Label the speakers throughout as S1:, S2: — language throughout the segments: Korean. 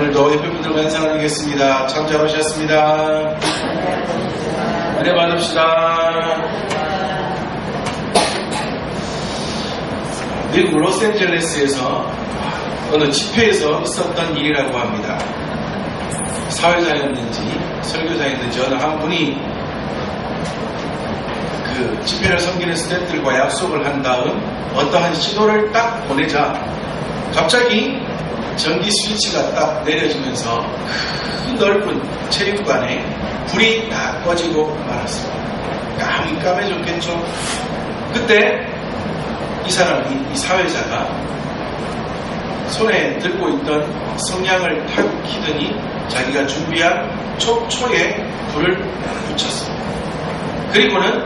S1: 오늘도 옆에분들과 인사 나누겠습니다. 참 잘 오셨습니다. 은혜 받읍시다. 미국 로스앤젤레스에서 어느 집회에서 있었던 일이라고 합니다. 사회자였는지 설교자였는지 어느 한 분이 그 집회를 섬기는 스태프들과 약속을 한 다음 어떠한 신호를 딱 보내자 갑자기 전기 스위치가 딱 내려지면서 큰 넓은 체육관에 불이 딱 꺼지고 말았습니다. 깜깜해졌겠죠. 그때 이 사람이, 이 사회자가 손에 들고 있던 성냥을 탁 키더니 자기가 준비한 촉초에 불을 붙였습니다. 그리고는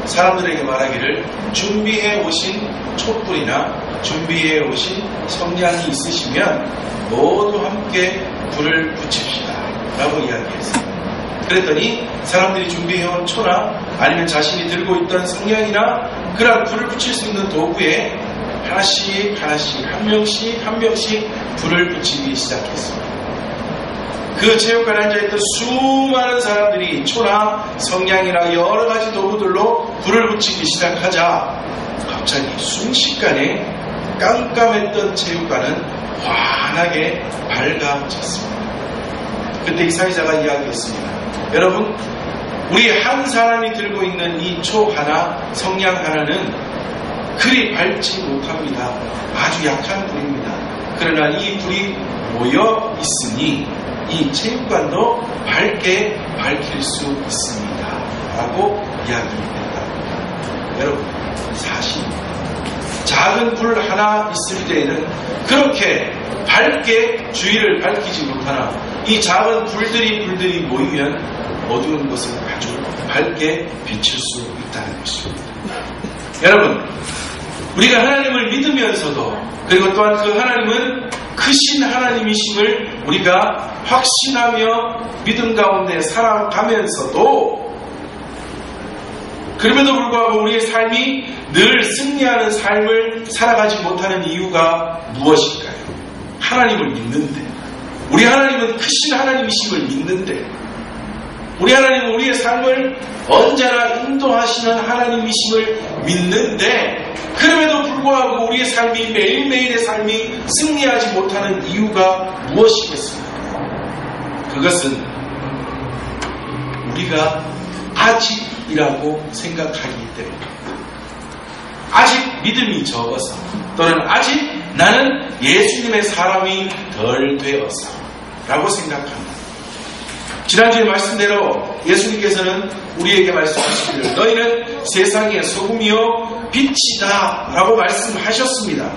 S1: 사람들에게 말하기를 준비해 오신 촛불이나 준비해 오신 성냥이 있으시면 모두 함께 불을 붙입시다 라고 이야기했습니다. 그랬더니 사람들이 준비해온 초나 아니면 자신이 들고 있던 성냥이나 그런 불을 붙일 수 있는 도구에 하나씩 한 명씩 불을 붙이기 시작했습니다. 그 체육관에 앉아있던 수많은 사람들이 초나 성냥이나 여러 가지 도구들로 불을 붙이기 시작하자 갑자기 순식간에 깜깜했던 체육관은 환하게 밝아졌습니다. 그때 이 사회자가 이야기했습니다. 여러분, 우리 한 사람이 들고 있는 이 초 하나, 성냥 하나는 그리 밝지 못합니다. 아주 약한 불입니다. 그러나 이 불이 모여 있으니 이 체육관도 밝게 밝힐 수 있습니다. 라고 이야기했다. 여러분, 사실 작은 불 하나 있을 때에는 그렇게 밝게 주위를 밝히지 못하나 이 작은 불들이 모이면 어두운 것을 아주 밝게 비칠 수 있다는 것입니다. 여러분, 우리가 하나님을 믿으면서도 그리고 또한 그 하나님은 크신 하나님이심을 우리가 확신하며 믿음 가운데 살아가면서도 그럼에도 불구하고 우리의 삶이 늘 승리하는 삶을 살아가지 못하는 이유가 무엇일까요? 하나님을 믿는데, 우리 하나님은 크신 하나님이심을 믿는데, 우리 하나님은 우리의 삶을 언제나 인도하시는 하나님이심을 믿는데 그럼에도 불구하고 우리의 삶이 매일매일의 삶이 승리하지 못하는 이유가 무엇이겠습니까? 그것은 우리가 아직이라고 생각하기 때문입니다. 아직 믿음이 적어서 또는 아직 나는 예수님의 사람이 덜 되어서 라고 생각합니다. 지난주에 말씀대로 예수님께서는 우리에게 말씀하시기를 너희는 세상의 소금이요 빛이다 라고 말씀하셨습니다.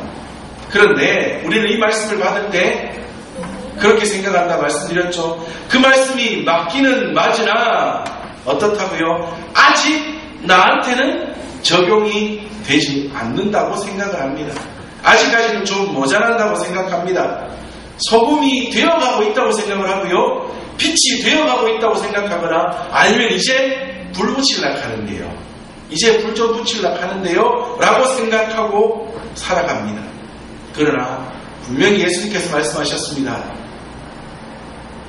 S1: 그런데 우리는 이 말씀을 받을 때 그렇게 생각한다 말씀드렸죠. 그 말씀이 맞기는 맞으나 어떻다고요? 아직 나한테는 적용이 되지 않는다고 생각을 합니다. 아직까지는 좀 모자란다고 생각합니다. 소금이 되어가고 있다고 생각을 하고요. 빛이 되어가고 있다고 생각하거나 아니면 이제 불 붙이려고 하는데요. 이제 불 좀 붙이려고 하는데요. 라고 생각하고 살아갑니다. 그러나 분명히 예수님께서 말씀하셨습니다.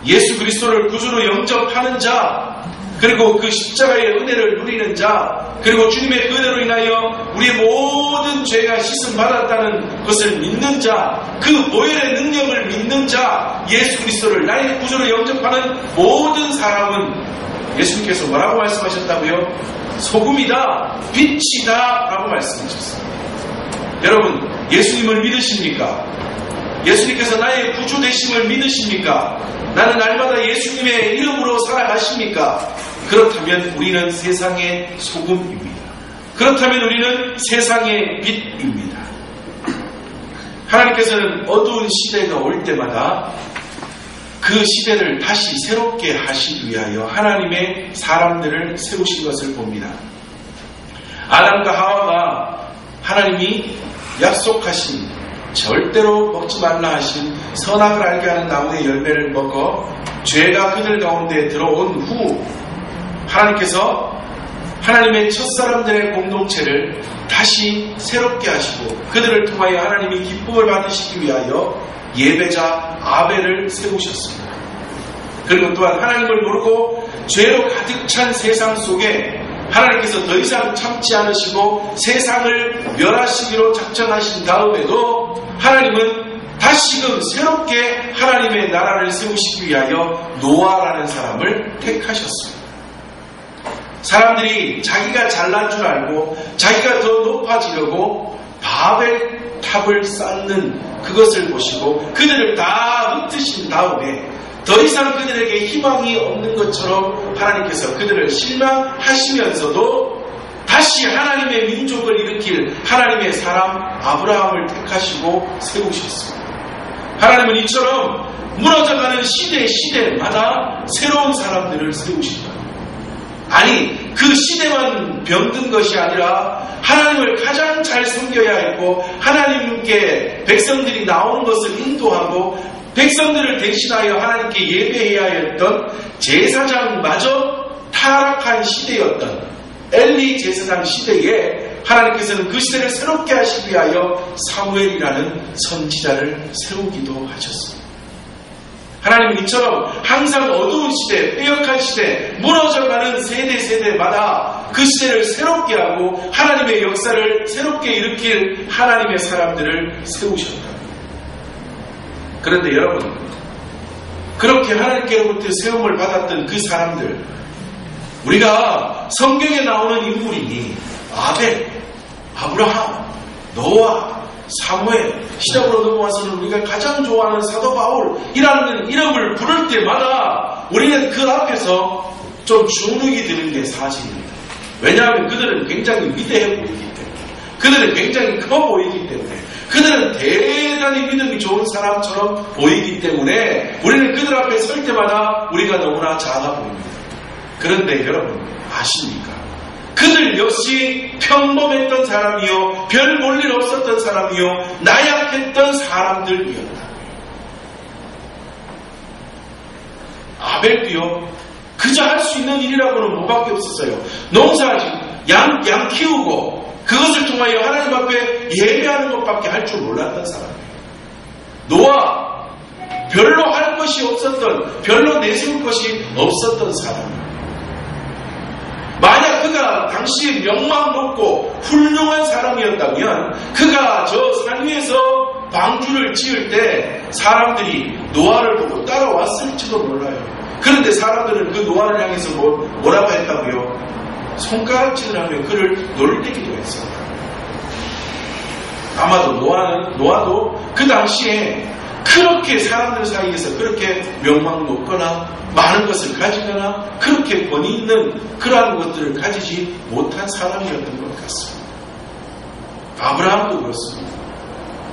S1: 예수 그리스도를 구주로 영접하는 자 그리고 그 십자가의 은혜를 누리는 자 그리고 주님의 그 은혜로 인하여 우리의 모든 죄가 씻음 받았다는 것을 믿는 자 그 보혈의 능력을 믿는 자 예수 그리스도를 나의 구주로 영접하는 모든 사람은 예수님께서 뭐라고 말씀하셨다고요? 소금이다 빛이다 라고 말씀하셨습니다. 여러분 예수님을 믿으십니까? 예수님께서 나의 구주 되심을 믿으십니까? 나는 날마다 예수님의 이름으로 살아가십니까? 그렇다면 우리는 세상의 소금입니다. 그렇다면 우리는 세상의 빛입니다. 하나님께서는 어두운 시대가 올 때마다 그 시대를 다시 새롭게 하시기 위하여 하나님의 사람들을 세우신 것을 봅니다. 아담과 하와가 하나님이 약속하신 절대로 먹지 말라 하신 선악을 알게 하는 나무의 열매를 먹어 죄가 그들 가운데 들어온 후 하나님께서 하나님의 첫사람들의 공동체를 다시 새롭게 하시고 그들을 통하여 하나님이 기쁨을 받으시기 위하여 예배자 아벨을 세우셨습니다. 그리고 또한 하나님을 모르고 죄로 가득 찬 세상 속에 하나님께서 더 이상 참지 않으시고 세상을 멸하시기로 작정하신 다음에도 하나님은 다시금 새롭게 하나님의 나라를 세우시기 위하여 노아라는 사람을 택하셨습니다. 사람들이 자기가 잘난 줄 알고 자기가 더 높아지려고 바벨탑을 쌓는 그것을 보시고 그들을 다 흩으신 다음에 더 이상 그들에게 희망이 없는 것처럼 하나님께서 그들을 실망하시면서도 다시 하나님의 민족을 일으킬 하나님의 사람 아브라함을 택하시고 세우셨습니다. 하나님은 이처럼 무너져가는 시대마다 새로운 사람들을 세우신다. 아니 그 시대만 병든 것이 아니라 하나님을 가장 잘 섬겨야 했고 하나님께 백성들이 나오는 것을 인도하고 백성들을 대신하여 하나님께 예배해야 했던 제사장마저 타락한 시대였던 엘리 제사장 시대에 하나님께서는 그 시대를 새롭게 하시기 위하여 사무엘이라는 선지자를 세우기도 하셨습니다. 하나님은 이처럼 항상 어두운 시대, 빼역한 시대, 무너져가는 세대마다 그 시대를 새롭게 하고 하나님의 역사를 새롭게 일으킬 하나님의 사람들을 세우셨다. 그런데 여러분, 그렇게 하나님께로부터 세움을 받았던 그 사람들, 우리가 성경에 나오는 인물이니 아벨, 아브라함, 노아, 사무엘, 시작으로 넘어와서는 우리가 가장 좋아하는 사도 바울이라는 이름을 부를 때마다 우리는 그 앞에서 좀 주눅이 드는 게 사실입니다. 왜냐하면 그들은 굉장히 위대해 보이기 때문에, 그들은 굉장히 커 보이기 때문에, 그들은 대단히 믿음이 좋은 사람처럼 보이기 때문에 우리는 그들 앞에 설 때마다 우리가 너무나 작아 보입니다. 그런데 여러분 아십니까? 그들 역시 평범했던 사람이요, 별 볼 일 없었던 사람이요, 나약했던 사람들이었다. 아벨도요, 그저 할 수 있는 일이라고는 뭐밖에 없었어요. 농사지, 양 키우고 그것을 통하여 하나님 앞에 예배하는 것밖에 할 줄 몰랐던 사람이에요. 노아, 별로 할 것이 없었던, 별로 내세울 것이 없었던 사람이에요. 만약 그가 당시에 명망 높고 훌륭한 사람이었다면 그가 저 산 위에서 방주를 지을 때 사람들이 노아를 보고 따라왔을지도 몰라요. 그런데 사람들은 그 노아를 향해서 뭐라고 했다고요? 손가락질을 하며 그를 놀리기도 했습니다. 아마도 노아도 그 당시에 그렇게 사람들 사이에서 그렇게 명망 높거나 많은 것을 가지거나 그렇게 권위 있는 그러한 것들을 가지지 못한 사람이었던 것 같습니다. 아브라함도 그렇습니다.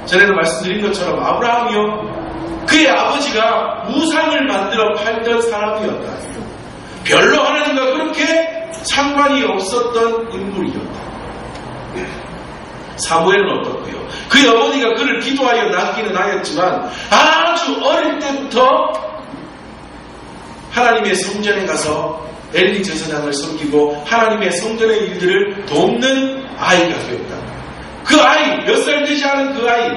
S1: 전에도 말씀드린 것처럼 아브라함이요, 그의 아버지가 우상을 만들어 팔던 사람이었다. 별로 하나님과 그렇게 상관이 없었던 인물이었다. 사무엘은 어떻고요? 그의 어머니가 그를 기도하여 낳기는 하였지만 아주 어릴 때부터 하나님의 성전에 가서 엘리 제사장을 섬기고 하나님의 성전의 일들을 돕는 아이가 되었다. 그 아이, 몇 살 되지 않은 그 아이,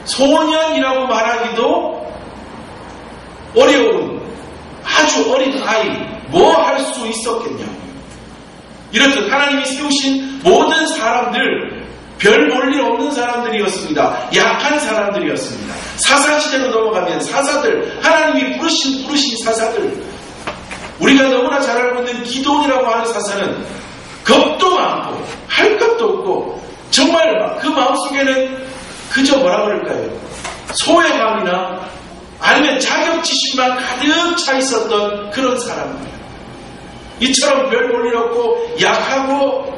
S1: 소년이라고 말하기도 어려운 아주 어린 아이, 뭐 할 수 있었겠냐고요. 이렇듯 하나님이 세우신 모든 사람들, 별 볼 일 없는 사람들이었습니다. 약한 사람들이었습니다. 사사시대로 넘어가면 사사들, 하나님이 부르신 사사들, 우리가 너무나 잘 알고 있는 기도원이라고 하는 사사는 겁도 많고 할 것도 없고 정말 그 마음속에는 그저 뭐라 그럴까요? 소외감이나 아니면 자격지심만 가득 차 있었던 그런 사람들이에요. 이처럼 별 볼 일 없고 약하고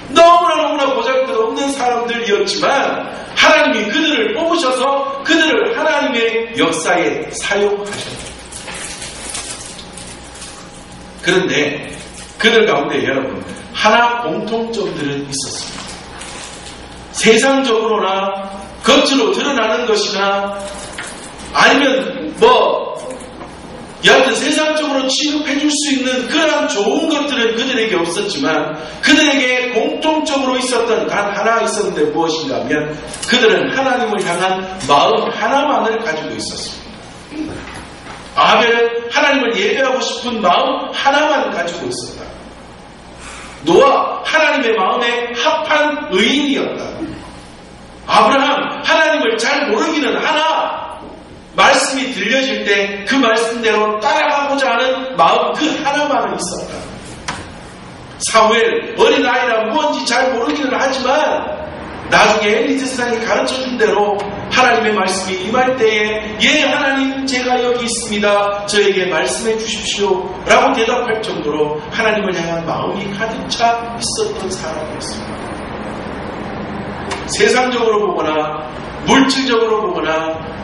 S1: 너무나 보잘것없는 사람들이었지만 하나님이 그들을 뽑으셔서 그들을 하나님의 역사에 사용하셨다. 그런데 그들 가운데 여러분 하나 공통점들은 있었습니다. 세상적으로나 겉으로 드러나는 것이나 아니면 여하튼 세상적으로 취급해 줄 수 있는 그러한 좋은 것들은 그들에게 없었지만 그들에게 공통적으로 있었던 단 하나 있었는데 무엇인가 하면 그들은 하나님을 향한 마음 하나만을 가지고 있었습니다. 아벨은 하나님을 예배하고 싶은 마음 하나만 가지고 있었다. 노아 하나님의 마음에 합한 의인이었다. 아브라함 하나님을 잘 모르기는 하나 말씀이 들려질 때 그 말씀대로 따라가고자 하는 마음 그 하나만은 있었다. 사무엘 어린아이라 무언지 잘 모르기는 하지만 나중에 엘리 제사장이 가르쳐준 대로 하나님의 말씀이 임할 때에 예 하나님 제가 여기 있습니다. 저에게 말씀해 주십시오 라고 대답할 정도로 하나님을 향한 마음이 가득 차 있었던 사람이었습니다. 세상적으로 보거나 물질적으로 보거나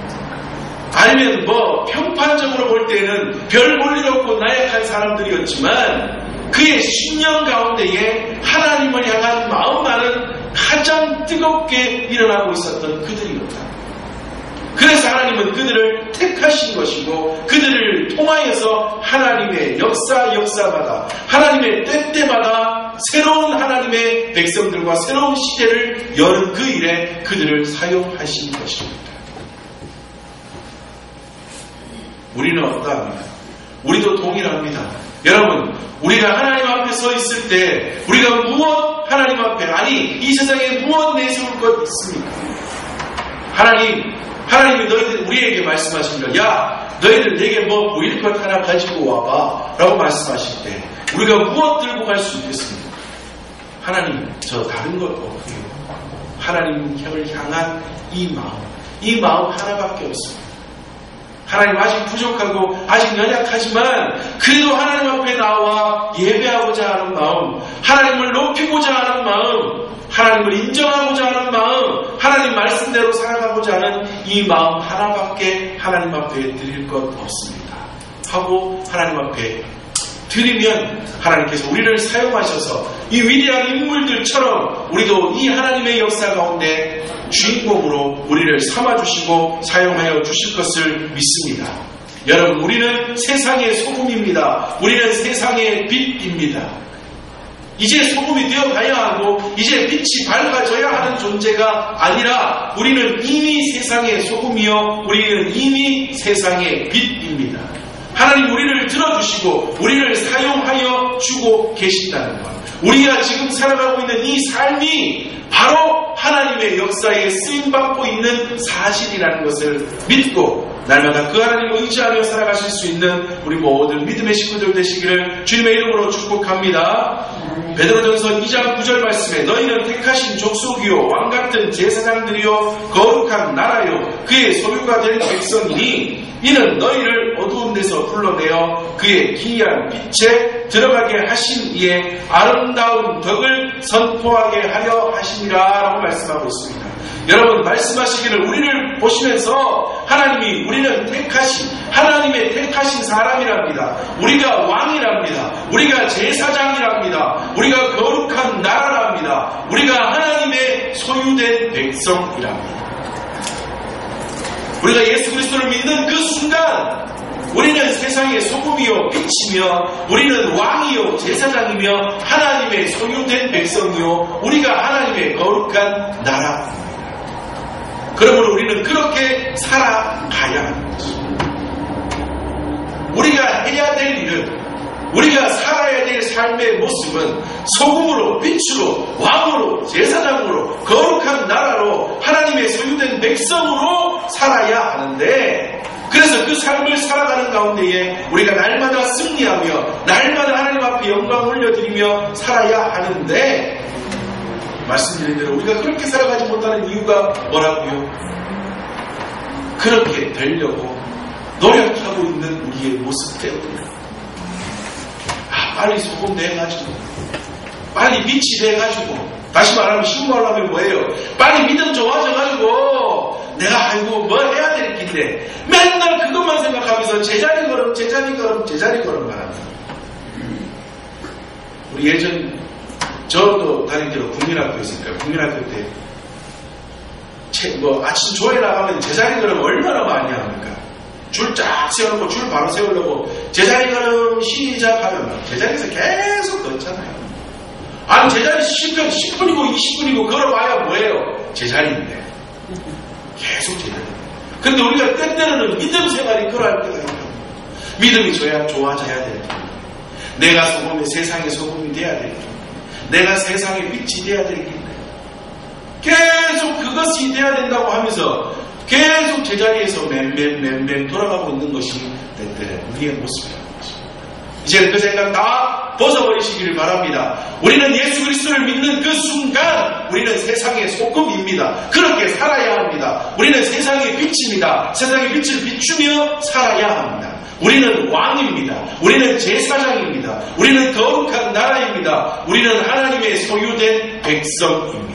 S1: 아니면 평판적으로 볼 때는 별 볼 일 없고 나약한 사람들이었지만 그의 신령 가운데에 하나님을 향한 마음만은 가장 뜨겁게 일어나고 있었던 그들이었다. 그래서 하나님은 그들을 택하신 것이고 그들을 통하여서 하나님의 역사마다 하나님의 때때마다 새로운 하나님의 백성들과 새로운 시대를 여는 그 일에 그들을 사용하신 것입니다. 우리는 어떠합니까? 우리도 동일합니다. 여러분, 우리가 하나님 앞에 서 있을 때 우리가 무엇 하나님 앞에 이 세상에 무엇 내세울 것 있습니까? 하나님이 너희들 우리에게 말씀하십니다. 야 너희들 내게 보일 것 하나 가지고 와봐 라고 말씀하실 때 우리가 무엇 들고 갈 수 있겠습니까? 하나님 저 다른 것 없고요. 하나님을 향한 이 마음 하나밖에 없습니다. 하나님 아직 부족하고 아직 연약하지만 그래도 하나님 앞에 나와 예배하고자 하는 마음, 하나님을 높이고자 하는 마음, 하나님을 인정하고자 하는 마음, 하나님 말씀대로 살아가고자 하는 이 마음 하나밖에 하나님 앞에 드릴 것 없습니다. 하고 하나님 앞에 드리면 하나님께서 우리를 사용하셔서 이 위대한 인물들처럼 우리도 이 하나님의 역사 가운데 주인공으로 우리를 삼아주시고 사용하여 주실 것을 믿습니다. 여러분, 우리는 세상의 소금입니다. 우리는 세상의 빛입니다. 이제 소금이 되어가야 하고 이제 빛이 밝아져야 하는 존재가 아니라 우리는 이미 세상의 소금이요 우리는 이미 세상의 빛입니다. 하나님 우리를 들어주시고 우리를 사용하여 주고 계신다는 것, 우리가 지금 살아가고 있는 이 삶이 바로 하나님의 역사에 쓰임받고 있는 사실이라는 것을 믿고 날마다 그 하나님을 의지하며 살아가실 수 있는 우리 모든 믿음의 식구들 되시기를 주님의 이름으로 축복합니다. 베드로전서 2장 9절 말씀에 너희는 택하신 족속이요 왕같은 제사장들이요 거룩한 나라요 그의 소유가 될 백성이니 이는 너희를 어두운 데서 불러내어 그의 기이한 빛에 들어가게 하신 이의 아름다운 덕을 선포하게 하려 하심이라 라고 말씀하고 있습니다. 여러분, 말씀하시기를 우리를 보시면서 하나님이 우리는 하나님의 택하신 사람이랍니다. 우리가 왕이랍니다. 우리가 제사장이랍니다. 우리가 거룩한 나라랍니다. 우리가 하나님의 소유된 백성이랍니다. 우리가 예수 그리스도를 믿는 그 순간 우리는 세상의 소금이요 빛이며 우리는 왕이요 제사장이며 하나님의 소유된 백성이요 우리가 하나님의 거룩한 나라입니다. 그러므로 우리는 그렇게 살아가야 하는 것입니다. 우리가 해야 될 일은, 우리가 살아야 될 삶의 모습은 소금으로, 빛으로, 왕으로, 제사장으로, 거룩한 나라로, 하나님의 소유된 백성으로 살아야 하는데, 그래서 그 삶을 살아가는 가운데에 우리가 날마다 승리하며 날마다 하나님 앞에 영광 올려드리며 살아야 하는데, 말씀드린 대로 우리가 그렇게 살아가지 못하는 이유가 뭐라고요? 그렇게 되려고 노력하고 있는 우리의 모습 때문에 빨리 소금 돼가지고 빨리 빛이 돼가지고 다시 말하면 신고하려 하면 뭐예요? 빨리 믿음 좋아져가지고 내가 아이고 뭐 해야 될 긴데 맨날 그것만 생각하면서 제자리 걸음만 합니다. 우리 예전 저도 다닐 때로 국민학교 있으니까 국민학교 때 아침 조회 나가면 제자리 걸음 얼마나 많이 합니까? 줄 쫙 세워놓고 줄 바로 세우려고 제자리 걸음 시작하면 제자리에서 계속 걷잖아요. 아니 제자리 10분이고 20분이고 걸어봐야 뭐예요? 제자리인데 계속 제자리. 근데 우리가 때때로는 믿음 생활이 그러할 때가 있다. 믿음이 좋아져야 될 텐데 내가 세상의 소금이 돼야 될 텐데 내가 세상의 빛이 돼야 될 텐데 계속 그것이 돼야 된다고 하면서 계속 제자리에서 맴 돌아가고 있는 것이 때때로 우리의 모습이라는 것입니다. 이제 그 생각 다 벗어버리시기를 바랍니다. 우리는 예수 그리스도를 믿는 그 순간 우리는 세상의 소금입니다. 그렇게 살아야 합니다. 우리는 세상의 빛입니다. 세상의 빛을 비추며 살아야 합니다. 우리는 왕입니다. 우리는 제사장입니다. 우리는 거룩한 나라입니다. 우리는 하나님의 소유된 백성입니다.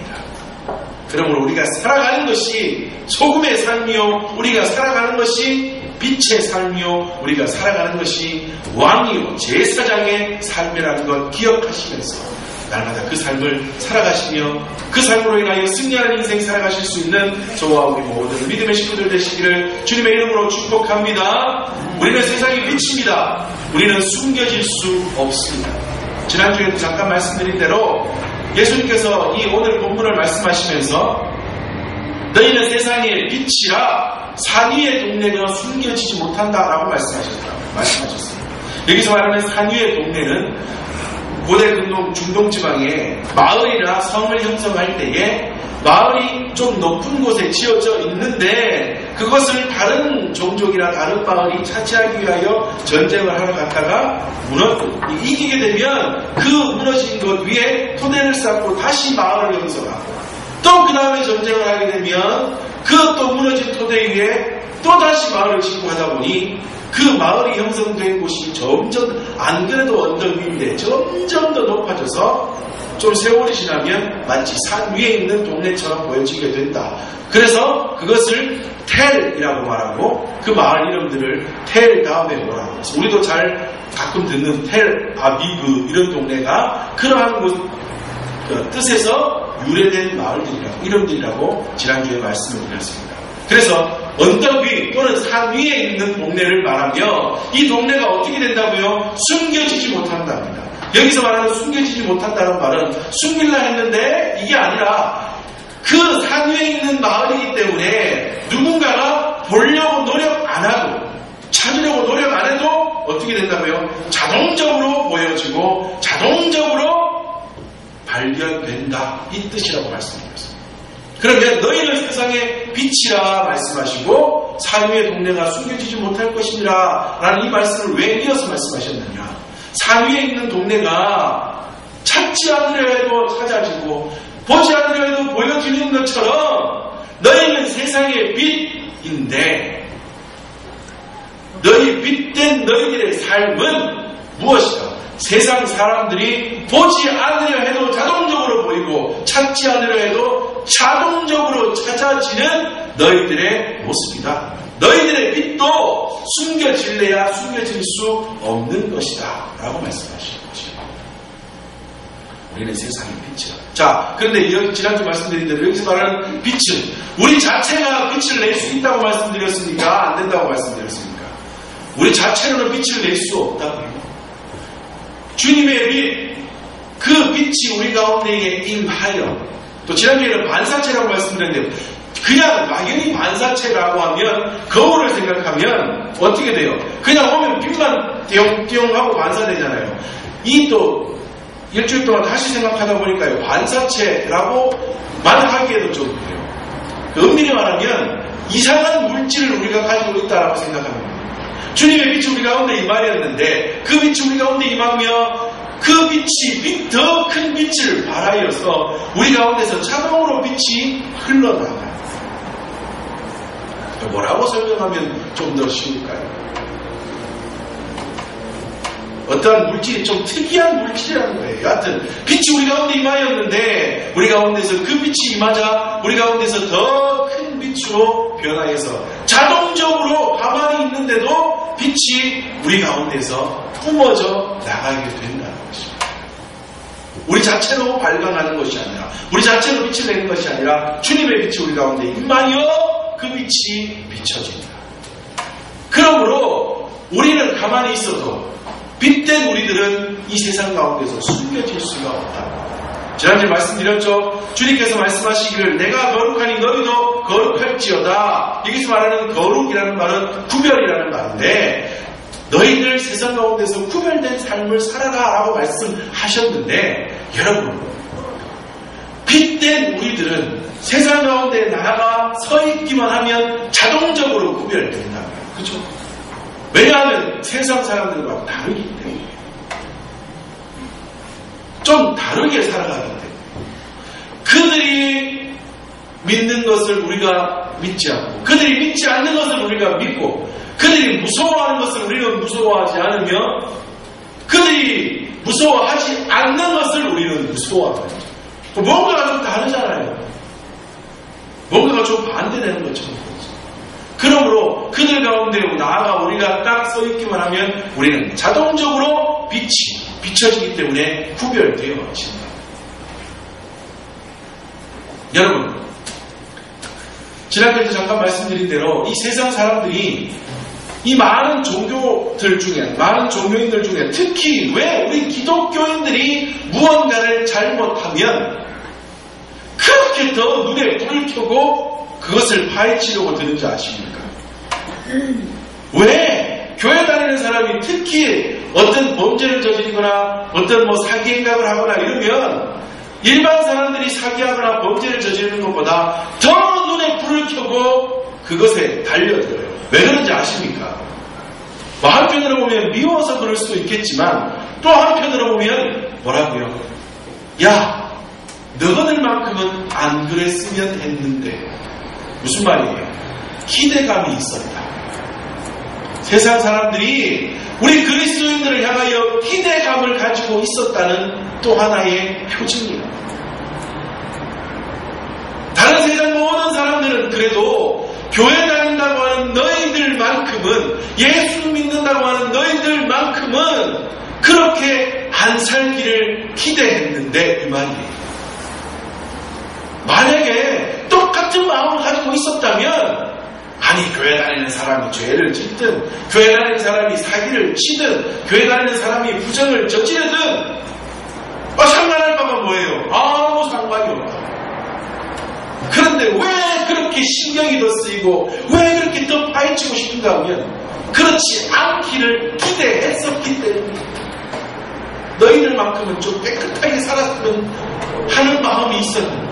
S1: 그러므로 우리가 살아가는 것이 소금의 삶이요 우리가 살아가는 것이 빛의 삶이요 우리가 살아가는 것이 왕이요 제사장의 삶이라는 걸 기억하시면서 날마다 그 삶을 살아가시며 그 삶으로 인하여 승리하는 인생 살아가실 수 있는 저와 우리 모든 믿음의 식구들 되시기를 주님의 이름으로 축복합니다. 우리는 세상의 빛입니다. 우리는 숨겨질 수 없습니다. 지난주에도 잠깐 말씀드린 대로 예수님께서 이 오늘 본문을 말씀하시면서 너희는 세상의 빛이라 산 위의 동네는 숨겨지지 못한다라고 말씀하셨어요. 여기서 말하는 산 위의 동네는 고대 중동지방에 마을이나 성을 형성할 때에 마을이 좀 높은 곳에 지어져 있는데 그것을 다른 종족이나 다른 마을이 차지하기 위하여 전쟁을 하러 갔다가 이기게 되면 그 무너진 것 위에 토대를 쌓고 다시 마을을 형성하고 또 그 다음에 전쟁을 하게 되면 그 또 무너진 토대 위에 또 다시 마을을 짓고 하다 보니 그 마을이 형성된 곳이 점점 안 그래도 언덕 위인데 점점 더 높아져서 좀 세월이 지나면 마치 산 위에 있는 동네처럼 보여지게 된다. 그래서 그것을 텔이라고 말하고 그 마을 이름들을 텔 다음에 뭐라고 해서 우리도 잘 가끔 듣는 텔 아비브 이런 동네가 그러한 그 뜻에서 유래된 마을들이라고 이름들이라고 지난주에 말씀을 드렸습니다. 그래서 언덕 위 또는 산 위에 있는 동네를 말하며 이 동네가 어떻게 된다고요? 숨겨지지 못한답니다. 여기서 말하는 숨겨지지 못한다는 말은 숨길라 했는데 이게 아니라 그 산 위에 있는 마을이기 때문에 누군가가 보려고 노력 안 하고 찾으려고 노력 안 해도 어떻게 된다고요? 자동적으로 보여지고 자동적으로 발견된다. 이 뜻이라고 말씀드렸습니다. 그러면 너희는 세상의 빛이라 말씀하시고 산 위의 동네가 숨겨지지 못할 것이니라 라는 이 말씀을 왜 이어서 말씀하셨느냐. 산 위에 있는 동네가 찾지 않으려 해도 찾아지고 보지 않으려 해도 보여지는 것처럼 너희는 세상의 빛인데 너희 빛된 너희들의 삶은 무엇이다? 세상 사람들이 보지 않으려 해도 자동적으로 보이고 찾지 않으려 해도 자동적으로 찾아지는 너희들의 모습이다. 너희들의 빛도 숨겨질래야 숨겨질 수 없는 것이다 라고 말씀하시는 것입니다. 우리는 세상의 빛이다. 자, 그런데 지난주 말씀드린 대로 여기서 말하는 빛은 우리 자체가 빛을 낼 수 있다고 말씀드렸습니까? 안 된다고 말씀드렸습니까? 우리 자체로는 빛을 낼 수 없다고요. 주님의 빛, 그 빛이 우리 가운데에 임하여 또 지난주에는 반사체라고 말씀드렸는데 그냥 막연히 반사체라고 하면 거울을 생각하면 어떻게 돼요? 그냥 오면 빛만 띠용띠용 하고 반사되잖아요. 이 또 일주일 동안 다시 생각하다 보니까요. 반사체라고 말하기에도 좀 그래요. 엄밀히 말하면 이상한 물질을 우리가 가지고 있다라고 생각하는 거예요. 주님의 빛이 우리 가운데 임하였는데 그 빛이 우리 가운데 임하며 그 빛이 더 큰 빛을 발하여서 우리 가운데서 자동으로 빛이 흘러나가요. 뭐라고 설명하면 좀 더 쉬울까요? 어떠한 물질이 좀 특이한 물질이라는 거예요. 여하튼 빛이 우리 가운데 임하였는데 우리 가운데서 그 빛이 임하자 우리 가운데서 더 큰 빛으로 변화해서 자동적으로 가만히 있는데도 빛이 우리 가운데서 뿜어져 나가게 된다는 것입니다. 우리 자체로 발광하는 것이 아니라 우리 자체로 빛을 내는 것이 아니라 주님의 빛이 우리 가운데 임하여 그 빛이 비춰진다. 그러므로 우리는 가만히 있어도 빛된 우리들은 이 세상 가운데서 숨겨질 수가 없다. 지난주에 말씀드렸죠. 주님께서 말씀하시기를 내가 거룩하니 너희도 거룩할지어다. 여기서 말하는 거룩이라는 말은 구별이라는 말인데 너희들 세상 가운데서 구별된 삶을 살아라 라고 말씀하셨는데 여러분 빛된 우리들은 세상 가운데 나라가 서 있기만 하면 자동적으로 구별된다. 그렇죠? 왜냐하면 세상 사람들과 다르기 때문에 좀 다르게 살아가기 때문에 그들이 믿는 것을 우리가 믿지 않고 그들이 믿지 않는 것을 우리가 믿고 그들이 무서워하는 것을 우리는 무서워하지 않으며 그들이 무서워하지 않는 것을 우리는 무서워하는 거죠. 뭔가가 좀 다르잖아요. 뭔가가 좀 반대되는 것처럼. 그러므로 그들 가운데 나아가 우리가 딱 서 있기만 하면 우리는 자동적으로 빛이 비춰지기 때문에 구별되어진다. 여러분, 지난주에도 잠깐 말씀드린 대로 이 세상 사람들이 이 많은 종교들 중에, 많은 종교인들 중에 특히 왜 우리 기독교인들이 무언가를 잘못하면 그렇게 더 눈에 불을 켜고 그것을 파헤치려고 드는지 아십니까? 왜 교회 다니는 사람이 특히 어떤 범죄를 저지르거나 어떤 사기 행각을 하거나 이러면 일반 사람들이 사기하거나 범죄를 저지르는 것보다 더 눈에 불을 켜고 그것에 달려들어요. 왜 그런지 아십니까? 한편으로 보면 미워서 그럴 수도 있겠지만 또 한편으로 보면 뭐라고요? 야, 너희들만큼은 안 그랬으면 했는데 무슨 말이에요? 기대감이 있었다. 세상 사람들이 우리 그리스도인들을 향하여 기대감을 가지고 있었다는 또 하나의 표징이에요. 다른 세상 모든 사람들은 그래도 교회 다닌다고 하는 너희들만큼은 예수 믿는다고 하는 너희들만큼은 그렇게 안 살기를 기대했는데 이 말이에요. 만약에 똑같은 마음을 가지고 있었다면 아니 교회 다니는 사람이 죄를 짓든 교회 다니는 사람이 사기를 치든 교회 다니는 사람이 부정을 저지르든 상관할 바가 뭐예요? 아무 상관이 없다. 그런데 왜 그렇게 신경이 더 쓰이고 왜 그렇게 더 파헤치고 싶은가 하면 그렇지 않기를 기대했었기 때문에 너희들만큼은 좀 깨끗하게 살았으면 하는 마음이 있었는데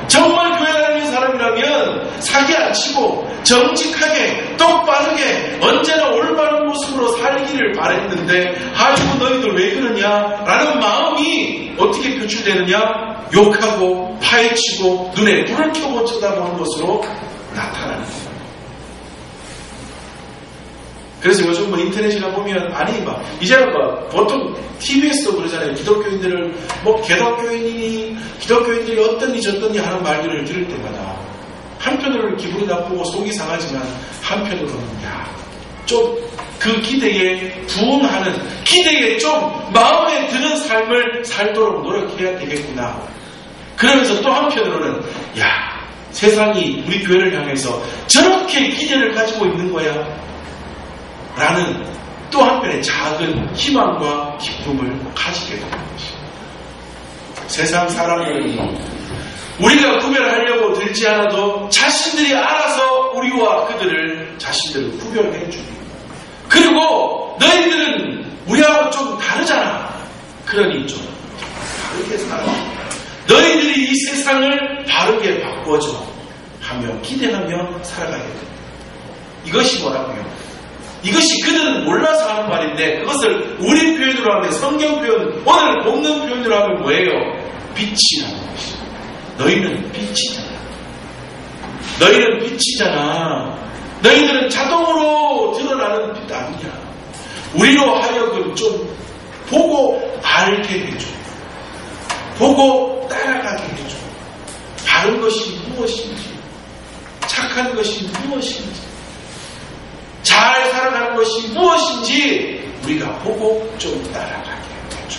S1: 정말 교회 다니는 사람이라면 사기 안 치고 정직하게 똑바르게 언제나 올바른 모습으로 살기를 바랬는데 아이고 너희들 왜 그러냐 라는 마음이 어떻게 표출되느냐? 욕하고 파헤치고 눈에 불을 켜고 쳐다보는 것으로 나타나는 거예요. 그래서 요즘 인터넷이나 보면 이제는 보통 TV에서도 그러잖아요. 기독교인들을 개독교인이니 기독교인들이 어떻니 저떻니 하는 말들을 들을 때마다 한편으로는 기분이 나쁘고 속이 상하지만 한편으로는 좀 그 기대에 부응하는 기대에 좀 마음에 드는 삶을 살도록 노력해야 되겠구나. 그러면서 또 한편으로는 세상이 우리 교회를 향해서 저렇게 기대를 가지고 있는 거야 라는 또 한편의 작은 희망과 기쁨을 가지게 되는 것입니다. 세상 사람들은 우리가 구별하려고 들지 않아도 자신들이 알아서 우리와 자신들을 구별해 줍니다. 그리고 너희들은 우리하고 좀 다르잖아. 그러니 좀 다르게 살아. 너희들이 이 세상을 바르게 바꿔줘 하며 기대하며 살아가야 됩니다. 이것이 뭐라고요? 이것이 그들은 몰라서 하는 말인데 그것을 우리 표현으로 하면 성경 표현, 오늘 본문 표현으로 하면 뭐예요? 빛이라는 것이죠. 너희는 빛이잖아. 너희는 빛이잖아. 너희들은 자동으로 드러나는 빛 아니냐. 우리로 하여금 좀 보고 알게 해줘. 보고 따라가게 해줘. 바른 것이 무엇인지, 착한 것이 무엇인지, 잘 살아가는 것이 무엇인지 우리가 보고 좀 따라가게 해줘.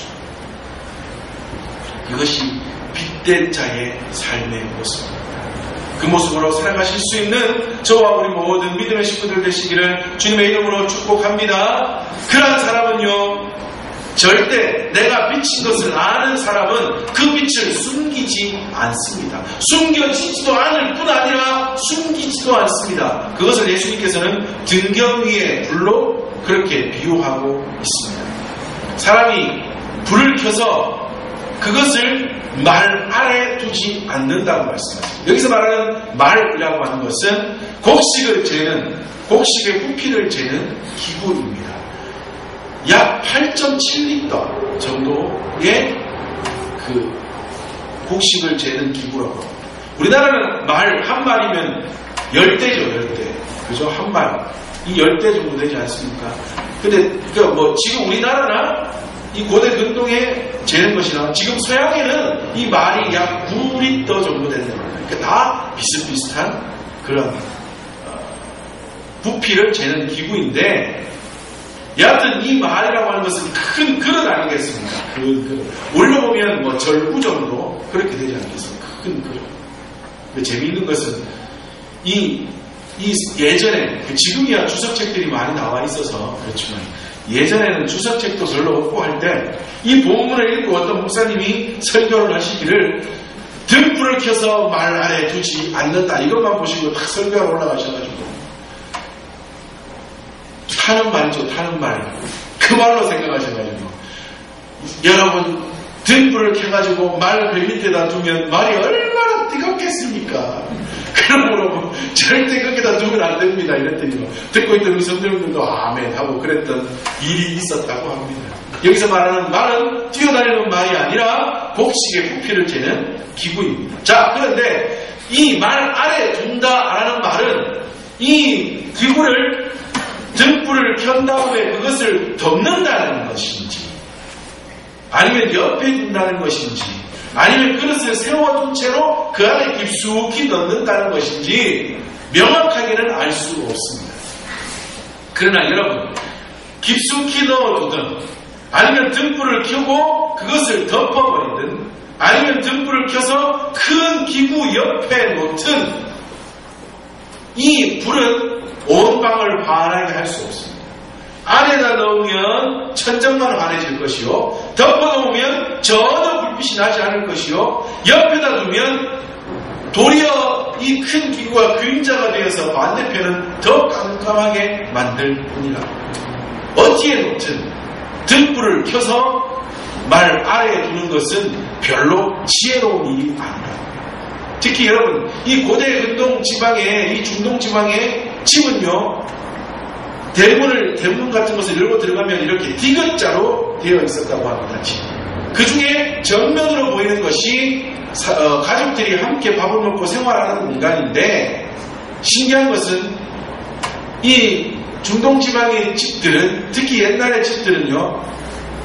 S1: 이것이 빛된 자의 삶의 모습입니다. 그 모습으로 살아가실 수 있는 저와 우리 모든 믿음의 식구들 되시기를 주님의 이름으로 축복합니다. 그러한 사람은요, 절대 내가 비친 것을 아는 사람은 그 빛을 숨기지 않습니다. 숨겨지지도 않을 뿐 아니라 숨기지도 않습니다. 그것을 예수님께서는 등경 위에 불로 그렇게 비유하고 있습니다. 사람이 불을 켜서 그것을 말 아래 두지 않는다고 말씀하십니다. 여기서 말하는 말이라고 하는 것은 곡식을 재는, 곡식의 부피를 재는 기구입니다. 약 8.7리터 정도의 그 곡식을 재는 기구라고 합니다. 우리나라는 말 한 마리면 10대죠, 10대. 그죠? 한 말. 이 10대 정도 되지 않습니까? 근데, 지금 우리나라나 이 고대 근동에 재는 것이나 지금 서양에는 이 말이 약 9리터 정도 된다고 합니다. 그러니까 다 비슷비슷한 그런 부피를 재는 기구인데, 여하튼 이 말이라고 하는 것은 큰 그릇 아니겠습니까? 큰 그릇. 올려보면 절구 정도 그렇게 되지 않겠습니까? 큰 그릇. 근데 재미있는 것은 이 예전에, 지금이야 주석책들이 많이 나와 있어서 그렇지만 예전에는 주석책도 별로 없고 할 때 이 본문을 읽고 어떤 목사님이 설교를 하시기를 등불을 켜서 말 아래 두지 않는다, 이것만 보시고 딱 설교하러 올라가셔가지고 타는 말이죠, 타는 말. 그 말로 생각하셔가지고 여러분 등불을 켜가지고 말 그 밑에다 두면 말이 얼마나 뜨겁겠습니까? 그러므로 절대 거기다 두면 안 됩니다. 이랬더니 듣고 있던 우리 성도님들도 아멘 하고 그랬던 일이 있었다고 합니다. 여기서 말하는 말은 뛰어다니는 말이 아니라 곡식의 부피를 재는 기구입니다. 자, 그런데 이 말 아래 둔다라는 말은 이 기구를 등불을 켠 다음에 그것을 덮는다는 것인지, 아니면 옆에 둔다는 것인지, 아니면 그릇을 세워둔 채로 그 안에 깊숙이 넣는다는 것인지 명확하게는 알 수 없습니다. 그러나 여러분, 깊숙이 넣어두든 아니면 등불을 켜고 그것을 덮어버리든 아니면 등불을 켜서 큰 기구 옆에 놓든 이 불은 온 방을 환하게 할 수 없습니다. 안에다 넣으면 천정만 환해질 것이요, 덮어놓으면 전혀 불빛이 나지 않을 것이요, 옆에다 두면 도리어 이 큰 기구가 그림자가 되어서 반대편은 더 깜깜하게 만들 뿐이라. 어디에 놓든 등불을 켜서 말 아래에 두는 것은 별로 지혜로운 일이 아니라. 특히 여러분, 이 고대 근동 지방에, 이 중동 지방의 집은요, 대문 같은 것을 열고 들어가면 이렇게 디귿자로 되어 있었다고 합니다. 그 중에 정면으로 보이는 것이 가족들이 함께 밥을 먹고 생활하는 공간인데, 신기한 것은 이 중동 지방의 집들은, 특히 옛날의 집들은요,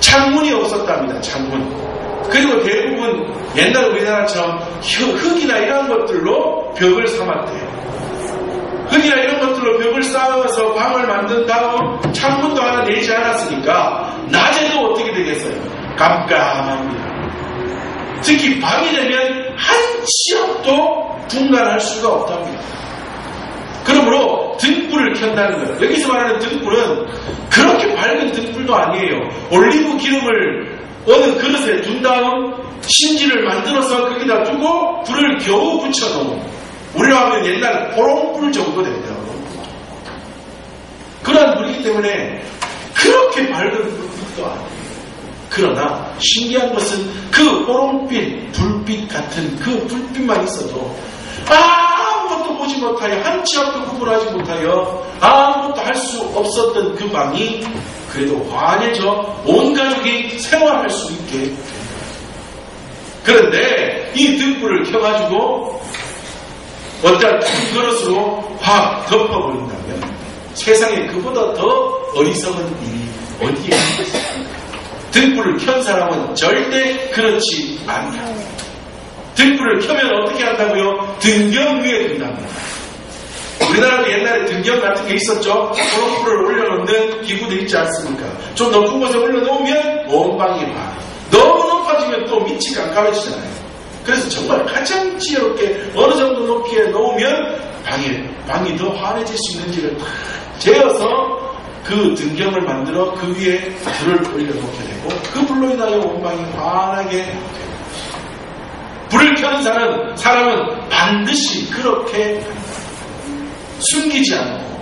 S1: 창문이 없었답니다. 창문. 그리고 대부분 옛날 우리나라처럼 흙이나 이런 것들로 벽을 삼았대요. 흙이나 이런 것들로 벽을 쌓아서 방을 만든 다음 창문도 하나 내지 않았으니까 낮에도 어떻게 되겠어요? 깜깜합니다. 특히 밤이 되면 한치 앞도 분간할 수가 없답니다. 그러므로 등불을 켠다는 거예요. 여기서 말하는 등불은 그렇게 밝은 등불도 아니에요. 올리브 기름을 어느 그릇에 둔 다음 심지를 만들어서 거기다 두고 불을 겨우 붙여놓은, 우리로 하면 옛날 호롱불 정도 됩니다. 그러한 불이기 때문에 그렇게 밝은 불빛도 아니에요. 그러나 신기한 것은 그 호롱빛, 불빛 같은 그 불빛만 있어도 아무것도 보지 못하여, 한치 앞도 구분하지 못하여 아무것도 할 수 없었던 그 방이 그래도 환해져 온 가족이 생활할 수 있게 됩니다. 그런데 이 등불을 켜가지고 어떤 큰 그릇으로 확 덮어버린다면 세상에 그보다 더 어리석은 일이 어디에 있습니까? 등불을 켠 사람은 절대 그렇지 않다. 등불을 켜면 어떻게 한다고요? 등경 위에 둔답니다. 우리나라도 옛날에 등경 같은 게 있었죠. 호롱불을 올려놓는 기구들 있지 않습니까? 좀 높은 곳에 올려놓으면 온 방이 봐. 너무 높아지면 또 밑이 깜깜해지잖아요. 그래서 정말 가장 지혜롭게 어느 정도 높이에 놓으면 방이 더 환해질 수 있는지를 다 재어서 그 등경을 만들어 그 위에 불을 올려놓게 되고 그 불로 인하여 온 방이 환하게 되고 불을 켜는 사람은 반드시 그렇게 숨기지 않고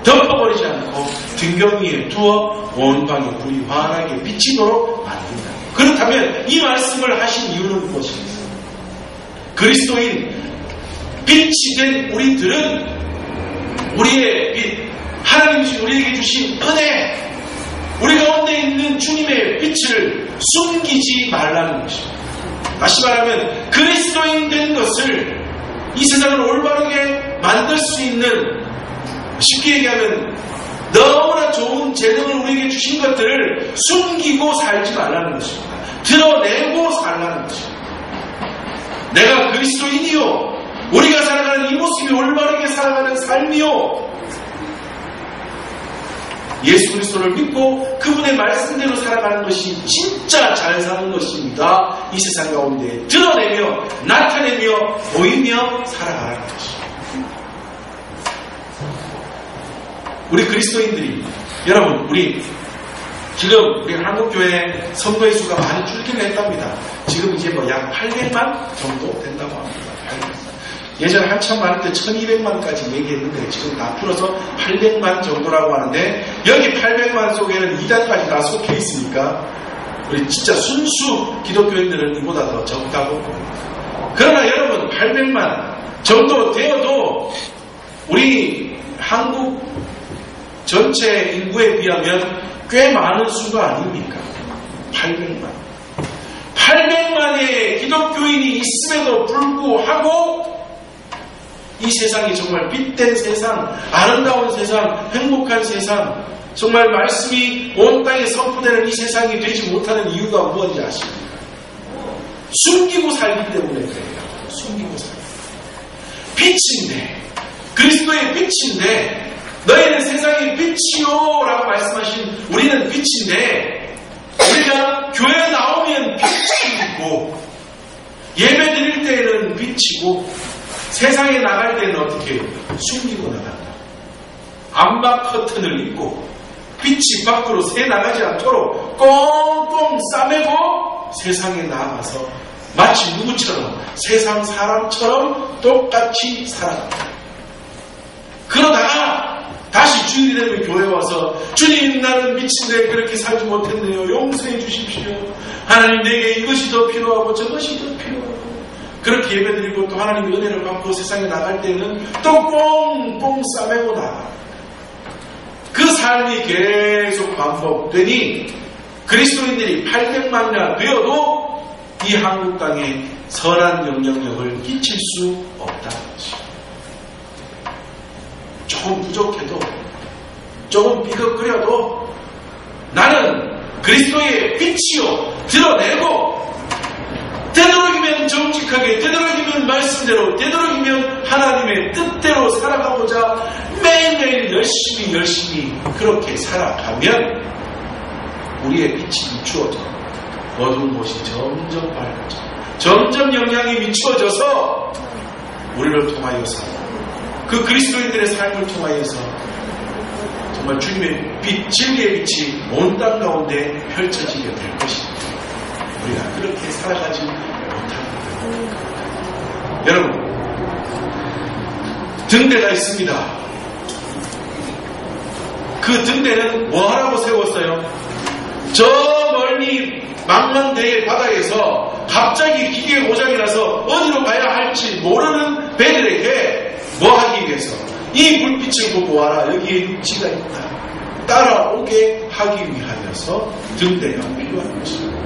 S1: 덮어버리지 않고 등경 위에 두어 온 방에 불이 환하게 비치도록 만든다. 그렇다면 이 말씀을 하신 이유는 무엇입니까? 그리스도인 빛이 된 우리들은 우리의 빛, 하나님이 우리에게 주신 은혜, 우리 가운데 있는 주님의 빛을 숨기지 말라는 것입니다. 다시 말하면 그리스도인 된 것을 이 세상을 올바르게 만들 수 있는, 쉽게 얘기하면 너무나 좋은 재능을 우리에게 주신 것들을 숨기고 살지 말라는 것입니다. 드러내고 살라는 것입니다. 내가 그리스도인이요, 우리가 살아가는 이 모습이 올바르게 살아가는 삶이요, 예수 그리스도를 믿고 그분의 말씀대로 살아가는 것이 진짜 잘 사는 것입니다. 이 세상 가운데 드러내며 나타내며 보이며 살아가는 것입니다. 우리 그리스도인들이, 여러분, 지금 우리 한국교회 성도의 수가 많이 줄기는 했답니다. 지금 이제 약 800만 정도 된다고 합니다. 800만. 예전에 한참 많을 때 1200만까지 얘기했는데 지금 다 풀어서 800만 정도라고 하는데, 여기 800만 속에는 2단까지 다 속해 있으니까 우리 진짜 순수 기독교인들은 이보다 더 적다고 봅니다. 그러나 여러분, 800만 정도 되어도 우리 한국 전체 인구에 비하면 꽤 많은 수가 아닙니까? 800만. 800만의 기독교인이 있음에도 불구하고 이 세상이 정말 빛된 세상, 아름다운 세상, 행복한 세상, 정말 말씀이 온 땅에 선포되는 이 세상이 되지 못하는 이유가 무엇인지 아십니까? 숨기고 살기 때문에 그래요. 숨기고 살기. 빛인데, 그리스도의 빛인데, 너희는 세상의 빛이요 라고 말씀하신 우리는 빛인데, 우리가 교회에 나오면 빛이고, 예배 드릴 때에는 빛이고, 세상에 나갈 때는 어떻게 해요? 숨기고 나간다. 암막 커튼을 입고 빛이 밖으로 새 나가지 않도록 꽁꽁 싸매고 세상에 나가서 마치 누구처럼, 세상 사람처럼 똑같이 살아간다. 그러다가 다시 주일이 되면 교회 와서, 주님, 나는 미친데 그렇게 살지 못했네요. 용서해 주십시오. 하나님, 내게 이것이 더 필요하고 저것이 더 필요하고, 그렇게 예배드리고 또 하나님의 은혜를 받고 세상에 나갈 때는 또 꽁꽁 싸매고 나가. 그 삶이 계속 반복되니 그리스도인들이 800만이나 되어도 이 한국 땅에 선한 영향력을 끼칠 수 없다는 것이죠. 조금 부족해도, 조금 삐걱거려도 나는 그리스도의 빛이요 드러내고, 되도록이면 정직하게, 되도록이면 말씀대로, 되도록이면 하나님의 뜻대로 살아가고자 매일매일 열심히 그렇게 살아가면 우리의 빛이 비추어져 어두운 곳이 점점 밝아져, 점점 영향이 미추어져서 우리를 통하여서, 그 그리스도인들의 삶을 통하여서 정말 주님의 빛, 진리의 빛이 온 땅 가운데 펼쳐지게 될 것입니다. 우리가 그렇게 살아가지 못합니다. 여러분, 등대가 있습니다. 그 등대는 뭐 하라고 세웠어요? 저 멀리 망망대해 바다에서 갑자기 기계 고장이 나서 어디로 가야 할지 모르는 배들에게 뭐 하기 위해서? 이 불빛을 보고 와라, 여기에 육지가 있다, 따라오게 하기 위하여서 등대가 필요한 것입니다.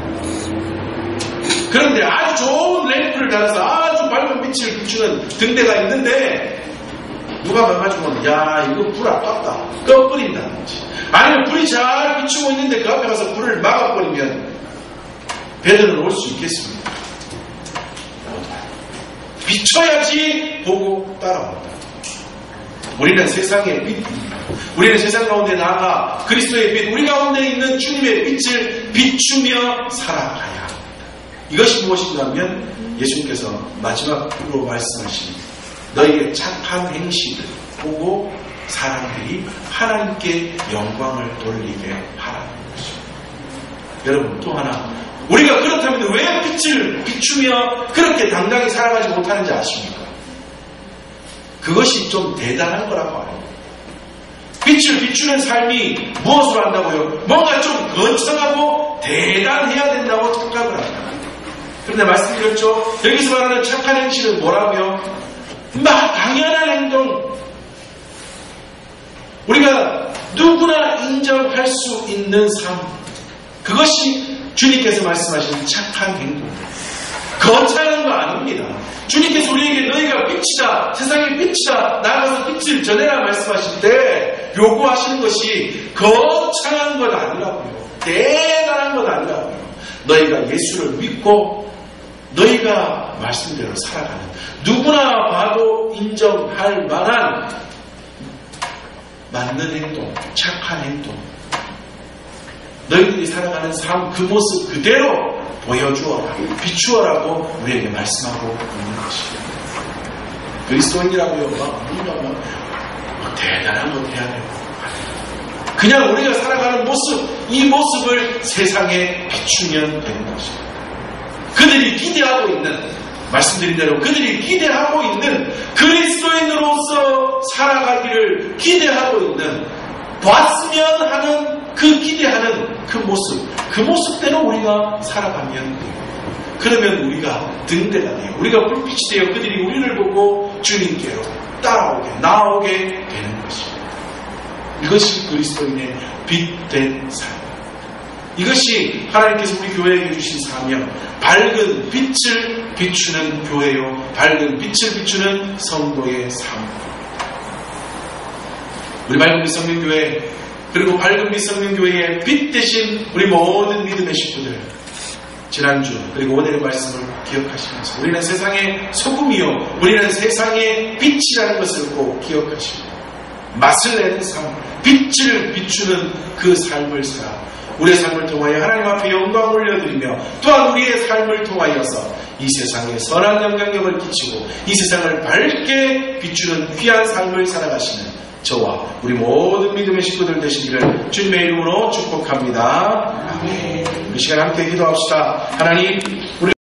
S1: 그런데 아주 좋은 램프를 달아서 아주 밝은 빛을 비추는 등대가 있는데, 누가 가가지고는 야, 이거 불 아깝다, 꺼버린다는 거지. 아니면 불이 잘 비추고 있는데 그 앞에 가서 불을 막아버리면 배들은 올 수 있겠습니까? 비춰야지 보고 따라온다. 우리는 세상의 빛, 우리는 세상 가운데 나아가 그리스도의 빛, 우리 가운데 있는 주님의 빛을 비추며 살아가야 합니다. 이것이 무엇인가 하면 예수님께서 마지막으로 말씀하신 너희의 착한 행실을 보고 사람들이 하나님께 영광을 돌리게 하라는 것입니다. 여러분, 또 하나, 우리가 그렇다면 왜 빛을 비추며 그렇게 당당히 살아가지 못하는지 아십니까? 그것이 좀 대단한 거라고 합니다. 빛을 비추는 삶이 무엇으로 한다고요? 뭔가 좀 거창하고 대단해야 된다고 착각을 합니다. 그런데 말씀드렸죠? 여기서 말하는 착한 행실은 뭐라고요? 막 당연한 행동, 우리가 누구나 인정할 수 있는 삶, 그것이 주님께서 말씀하신 착한 행동. 거창한 거 아닙니다. 주님께서 우리에게 너희가 빛이다, 세상의 빛이다, 나가서 빛을 전해라 말씀하실 때 요구하시는 것이 거창한 것 아니라고요. 대단한 것 아니라고요. 너희가 예수를 믿고 너희가 말씀대로 살아가는, 누구나 봐도 인정할 만한 맞는 행동, 착한 행동, 너희들이 살아가는 삶 그 모습 그대로 보여주어라, 비추어라고 우리에게 말씀하고 있는 것이에요. 그리스도인이라고요, 뭔가 대단한 것 해야 되고, 그냥 우리가 살아가는 모습, 이 모습을 세상에 비추면 되는 것이에요. 그들이 기대하고 있는, 말씀드린 대로 그들이 기대하고 있는 그리스도인으로서 살아가기를 기대하고 있는, 봤으면 하는 그 기대하는 그 모습대로 우리가 살아가면 돼요. 그러면 우리가 등대가 돼요. 우리가 불빛이 되어 그들이 우리를 보고 주님께로 따라오게, 나오게 되는 것입니다. 이것이 그리스도인의 빛된 삶. 이것이 하나님께서 우리 교회에게 주신 사명, 밝은 빛을 비추는 교회요, 밝은 빛을 비추는 성도의 삶. 우리 밝은 빛 성령교회, 그리고 밝은 빛 성령교회의 빛 대신 우리 모든 믿음의 식구들, 지난주 그리고 오늘의 말씀을 기억하시면서 우리는 세상의 소금이요, 우리는 세상의 빛이라는 것을 꼭 기억하시고 맛을 내는 삶, 빛을 비추는 그 삶을 살아 우리의 삶을 통하여 하나님 앞에 영광을 올려드리며, 또한 우리의 삶을 통하여서 이 세상에 선한 영향력을 끼치고 이 세상을 밝게 비추는 귀한 삶을 살아가시는 저와 우리 모든 믿음의 식구들 되시기를 주님의 이름으로 축복합니다. 아멘. 우리 시간 함께 기도합시다. 하나님, 우리